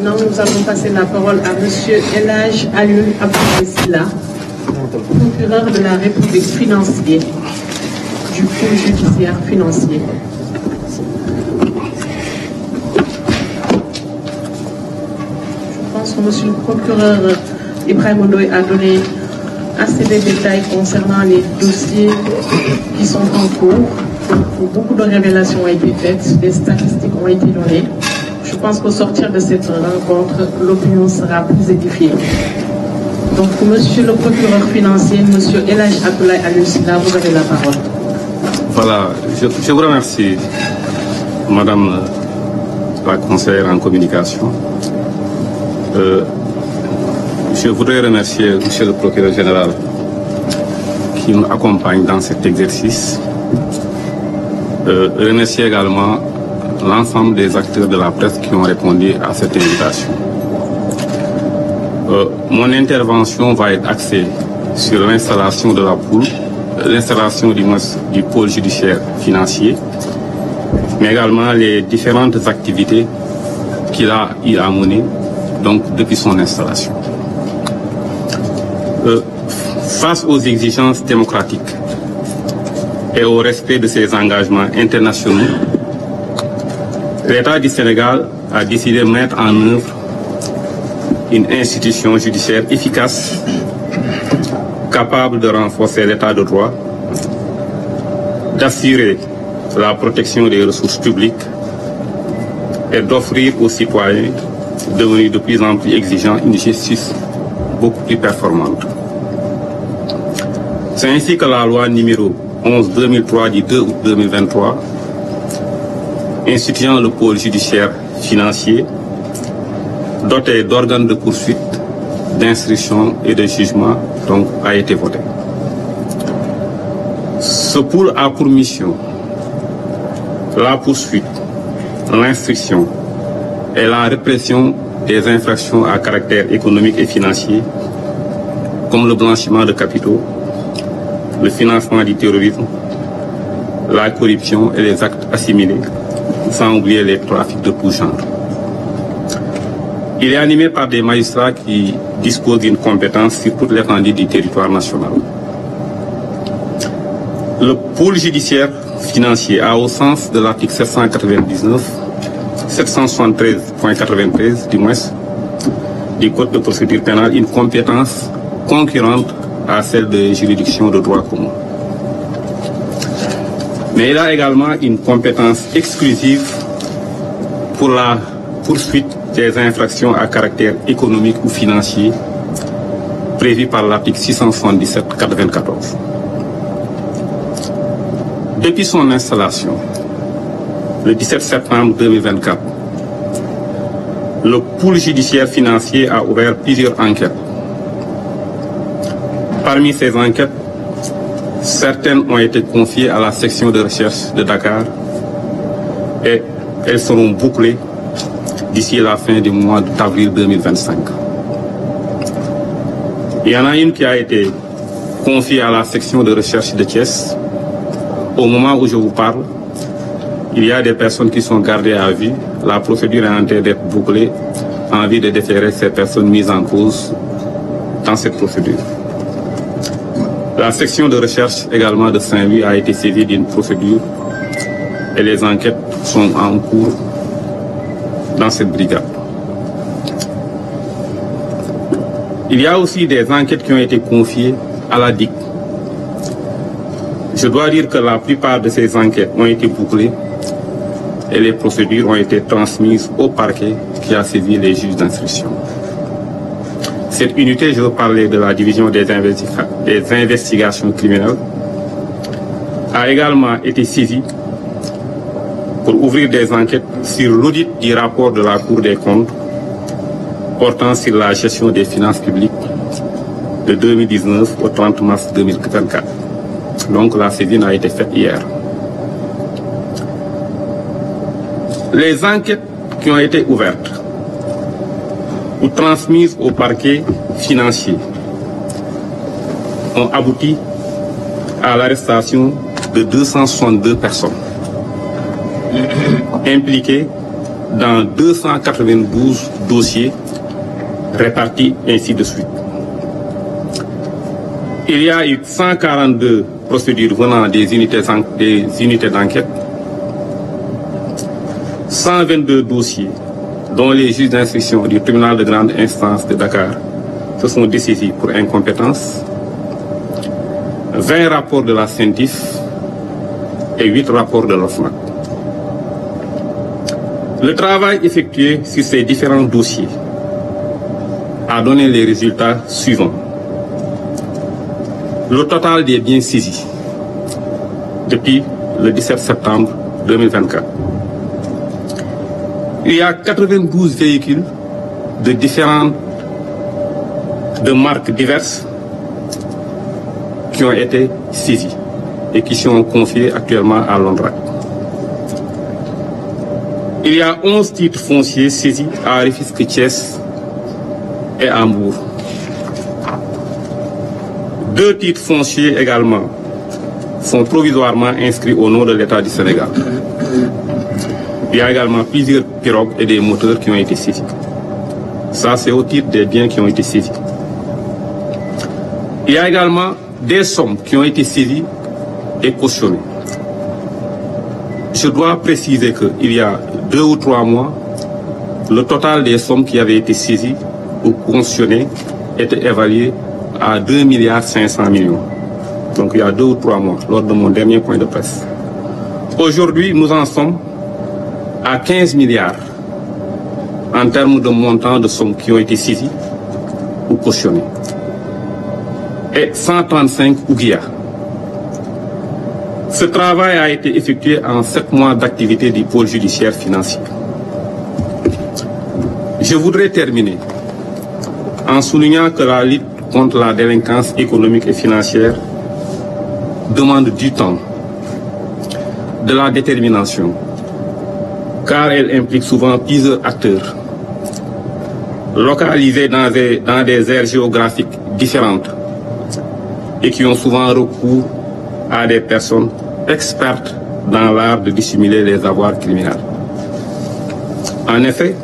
Maintenant, nous allons passer la parole à M. Elhadji Alioune Abdoulaye Sylla, procureur de la République financier du pôle judiciaire financier. Je pense que M. le procureur Ibrahima Ndoye a donné assez de détails concernant les dossiers qui sont en cours. Donc, beaucoup de révélations ont été faites, des statistiques ont été données. Je pense qu'au sortir de cette rencontre, l'opinion sera plus édifiée. Donc, Monsieur le procureur financier, Monsieur Elhadji Abdoulaye Alioune Sylla, vous avez la parole. Voilà, je vous remercie, Madame la conseillère en communication. Je voudrais remercier Monsieur le procureur général qui nous accompagne dans cet exercice. Remercier également l'ensemble des acteurs de la presse qui ont répondu à cette invitation. Mon intervention va être axée sur l'installation de la poule, l'installation du pôle judiciaire financier, mais également les différentes activités qu'il a menées donc, depuis son installation. Face aux exigences démocratiques et au respect de ses engagements internationaux, l'État du Sénégal a décidé de mettre en œuvre une institution judiciaire efficace, capable de renforcer l'État de droit, d'assurer la protection des ressources publiques et d'offrir aux citoyens devenus de plus en plus exigeants une justice beaucoup plus performante. C'est ainsi que la loi numéro 11/2003 du 2 août 2023 instituant le pôle judiciaire financier, doté d'organes de poursuite, d'instruction et de jugement, donc, a été voté. Ce pôle a pour mission la poursuite, l'instruction et la répression des infractions à caractère économique et financier, comme le blanchiment de capitaux, le financement du terrorisme, la corruption et les actes assimilés, sans oublier les trafics de tout genre. Il est animé par des magistrats qui disposent d'une compétence sur toute l'étendue du territoire national. Le pôle judiciaire financier a, au sens de l'article 773.93 du moins du Code de procédure pénale, une compétence concurrente à celle des juridictions de droit commun. Mais il a également une compétence exclusive pour la poursuite des infractions à caractère économique ou financier prévues par l'article 677/94. Depuis son installation, le 17 septembre 2024, le pôle judiciaire financier a ouvert plusieurs enquêtes. Parmi ces enquêtes, certaines ont été confiées à la section de recherche de Dakar et elles seront bouclées d'ici la fin du mois d'avril 2025. Il y en a une qui a été confiée à la section de recherche de Thiès. Au moment où je vous parle, il y a des personnes qui sont gardées à vue. La procédure est en train d'être bouclée en vue de déférer ces personnes mises en cause dans cette procédure. La section de recherche également de Saint-Louis a été saisie d'une procédure et les enquêtes sont en cours dans cette brigade. Il y a aussi des enquêtes qui ont été confiées à la DIC. Je dois dire que la plupart de ces enquêtes ont été bouclées et les procédures ont été transmises au parquet qui a saisi les juges d'instruction. Cette unité, je veux parler de la division des investigations criminelles, a également été saisie pour ouvrir des enquêtes sur l'audit du rapport de la Cour des comptes portant sur la gestion des finances publiques de 2019 au 30 mars 2024. Donc la saisine a été faite hier. Les enquêtes qui ont été ouvertes ou transmises au parquet financier ont abouti à l'arrestation de 262 personnes impliquées dans 292 dossiers répartis ainsi de suite. Il y a eu 142 procédures venant des unités d'enquête, 122 dossiers dont les juges d'instruction du tribunal de grande instance de Dakar se sont dessaisis pour incompétence, 20 rapports de la CENTIF et 8 rapports de l'OFNAC. Le travail effectué sur ces différents dossiers a donné les résultats suivants. Le total des biens saisis depuis le 17 septembre 2024. Il y a 92 véhicules de marques diverses qui ont été saisis et qui sont confiés actuellement à l'ONRAC. Il y a 11 titres fonciers saisis à Rufisque, Thiès et à Mbour. 2 titres fonciers également sont provisoirement inscrits au nom de l'État du Sénégal. Il y a également plusieurs pirogues et des moteurs qui ont été saisis. Ça, c'est au titre des biens qui ont été saisis. Il y a également des sommes qui ont été saisies et cautionnées. Je dois préciser qu'il y a 2 ou 3 mois, le total des sommes qui avaient été saisies ou cautionnées était évalué à 2,5 milliards. Donc il y a 2 ou 3 mois, lors de mon dernier point de presse. Aujourd'hui, nous en sommes à 15 milliards en termes de montant de sommes qui ont été saisies ou cautionnées. Et 135 ouguiya. Ce travail a été effectué en 7 mois d'activité du pôle judiciaire financier. Je voudrais terminer en soulignant que la lutte contre la délinquance économique et financière demande du temps, de la détermination, car elle implique souvent plusieurs acteurs, localisés dans des aires géographiques différentes et qui ont souvent recours à des personnes expertes dans l'art de dissimuler les avoirs criminels. En effet,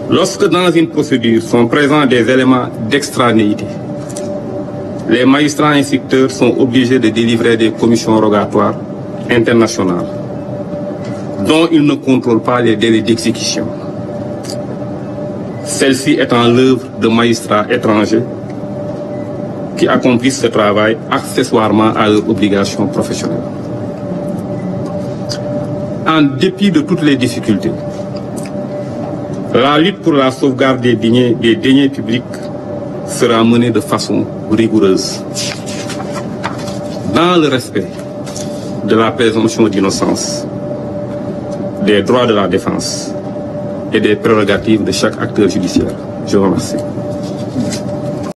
lorsque dans une procédure sont présents des éléments d'extranéité, les magistrats instructeurs sont obligés de délivrer des commissions rogatoires internationales dont ils ne contrôlent pas les délais d'exécution. Celle-ci étant l'œuvre de magistrats étrangers qui accomplissent ce travail accessoirement à leurs obligations professionnelles. En dépit de toutes les difficultés, la lutte pour la sauvegarde des deniers publics sera menée de façon rigoureuse, dans le respect de la présomption d'innocence, des droits de la défense et des prérogatives de chaque acteur judiciaire. Je vous remercie.